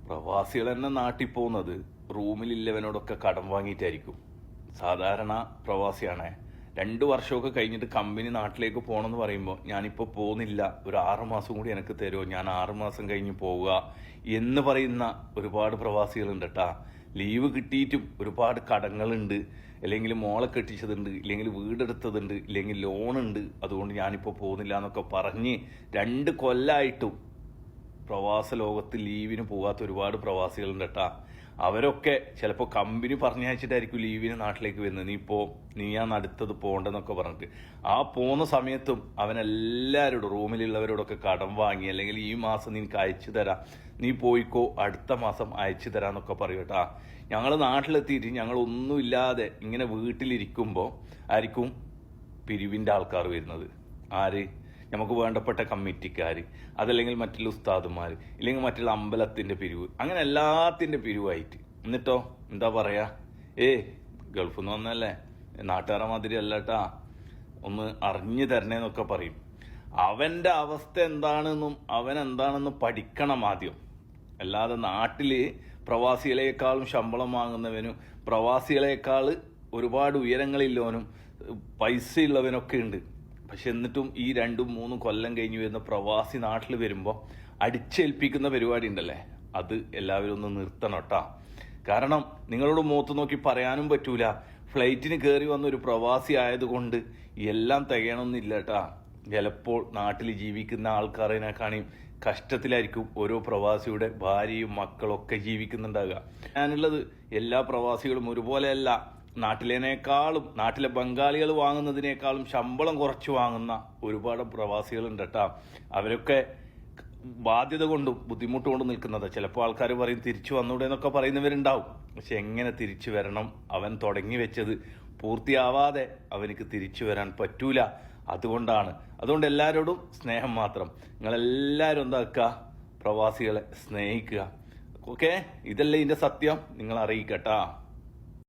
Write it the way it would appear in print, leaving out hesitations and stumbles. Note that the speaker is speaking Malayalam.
പ്രവാസികൾ തന്നെ നാട്ടിൽ പോകുന്നത് റൂമിലില്ലവനോടൊക്കെ കടം വാങ്ങിയിട്ടായിരിക്കും. സാധാരണ പ്രവാസിയാണേ 2 വർഷമൊക്കെ കഴിഞ്ഞിട്ട് കമ്പനി നാട്ടിലേക്ക് പോകണമെന്ന് പറയുമ്പോൾ ഞാനിപ്പോൾ പോകുന്നില്ല, ഒരു 6 മാസം കൂടി എനിക്ക് തരുമോ, ഞാൻ 6 മാസം കഴിഞ്ഞ് പോവുക എന്ന് പറയുന്ന ഒരുപാട് പ്രവാസികളുണ്ട് കേട്ടാ. ലീവ് കിട്ടിയിട്ടും ഒരുപാട് കടങ്ങളുണ്ട്, അല്ലെങ്കിൽ മോളെ കെട്ടിച്ചതുണ്ട്, ഇല്ലെങ്കിൽ വീടെടുത്തതുണ്ട്, ഇല്ലെങ്കിൽ ലോണുണ്ട്, അതുകൊണ്ട് ഞാനിപ്പോൾ പോകുന്നില്ല എന്നൊക്കെ പറഞ്ഞ് 2 കൊല്ലമായിട്ടും പ്രവാസ ലോകത്ത് ലീവിന് പോകാത്ത ഒരുപാട് പ്രവാസികളുണ്ട് കേട്ടാ. അവരൊക്കെ ചിലപ്പോൾ കമ്പനി പറഞ്ഞയച്ചിട്ടായിരിക്കും ലീവിന് നാട്ടിലേക്ക് വരുന്നത്. നീയാണ് അടുത്തത് പോകണ്ടെന്നൊക്കെ പറഞ്ഞിട്ട് ആ പോകുന്ന സമയത്തും അവനെല്ലാവരോടും റൂമിലുള്ളവരോടൊക്കെ കടം വാങ്ങി, അല്ലെങ്കിൽ ഈ മാസം നിനക്ക് അയച്ചു തരാം, നീ പോയിക്കോ, അടുത്ത മാസം അയച്ചു തരാന്നൊക്കെ പറയും കേട്ടാ. ഞങ്ങൾ നാട്ടിലെത്തിയിട്ട് ഞങ്ങളൊന്നുമില്ലാതെ ഇങ്ങനെ വീട്ടിലിരിക്കുമ്പോൾ ആയിരിക്കും പിരിവിൻ്റെ ആൾക്കാർ വരുന്നത്. ആര്? നമുക്ക് വേണ്ടപ്പെട്ട കമ്മിറ്റിക്കാർ, അതല്ലെങ്കിൽ മറ്റുള്ള ഉസ്താദുമാർ, ഇല്ലെങ്കിൽ മറ്റുള്ള അമ്പലത്തിൻ്റെ പിരിവ്, അങ്ങനെ എല്ലാത്തിൻ്റെ പിരിവായിട്ട്. എന്നിട്ടോ എന്താ പറയാ, ഗൾഫിൽ നിന്ന് വന്നല്ലേ, നാട്ടുകാരെ മാതിരി അല്ലട്ടാ, ഒന്ന് അറിഞ്ഞു തരണേന്നൊക്കെ പറയും. അവൻ്റെ അവസ്ഥ എന്താണെന്നും അവൻ എന്താണെന്നും പഠിക്കണം ആദ്യം. അല്ലാതെ നാട്ടിൽ പ്രവാസികളെക്കാളും ശമ്പളം വാങ്ങുന്നവനും പ്രവാസികളെക്കാൾ ഒരുപാട് ഉയരങ്ങളില്ലവനും പൈസ ഉള്ളവനൊക്കെ ഉണ്ട്. പക്ഷെ എന്നിട്ടും ഈ 2-3 കൊല്ലം കഴിഞ്ഞ് വരുന്ന പ്രവാസി നാട്ടിൽ വരുമ്പോൾ അടിച്ചേൽപ്പിക്കുന്ന പരിപാടി ഉണ്ടല്ലേ, അത് എല്ലാവരും ഒന്ന് നിർത്തണം കേട്ടാ. കാരണം നിങ്ങളോട് മുഖത്ത് നോക്കി പറയാനും പറ്റൂല, ഫ്ലൈറ്റിന് കയറി വന്ന ഒരു പ്രവാസി ആയതുകൊണ്ട് എല്ലാം തികയണമെന്നില്ല കേട്ടാ. ചിലപ്പോൾ നാട്ടിൽ ജീവിക്കുന്ന ആൾക്കാരേക്കാണെയും കഷ്ടത്തിലായിരിക്കും ഓരോ പ്രവാസിയുടെ ഭാര്യയും മക്കളൊക്കെ ജീവിക്കുന്നുണ്ടാകുക. ഞാനുള്ളത് എല്ലാ പ്രവാസികളും ഒരുപോലെയല്ല. നാട്ടിലെ ബംഗാളികൾ വാങ്ങുന്നതിനേക്കാളും ശമ്പളം കുറച്ച് വാങ്ങുന്ന ഒരുപാട് പ്രവാസികളുണ്ട് കേട്ടാ. അവരൊക്കെ ബാധ്യത കൊണ്ടും ബുദ്ധിമുട്ട് കൊണ്ടും നിൽക്കുന്നത്. ചിലപ്പോൾ ആൾക്കാർ പറയും തിരിച്ചു വന്നൂടെ എന്നൊക്കെ പറയുന്നവരുണ്ടാവും. പക്ഷെ എങ്ങനെ തിരിച്ചു വരണം? അവൻ തുടങ്ങി വെച്ചത് പൂർത്തിയാവാതെ അവനക്ക് തിരിച്ചു വരാൻ പറ്റൂല. അതുകൊണ്ട് എല്ലാവരോടും സ്നേഹം മാത്രം. നിങ്ങളെല്ലാവരും എന്താക്കുക, പ്രവാസികളെ സ്നേഹിക്കുക. ഓക്കെ, ഇതല്ലേ ഇതിന്റെ സത്യം, നിങ്ങൾ അറിയിക്കട്ടാ.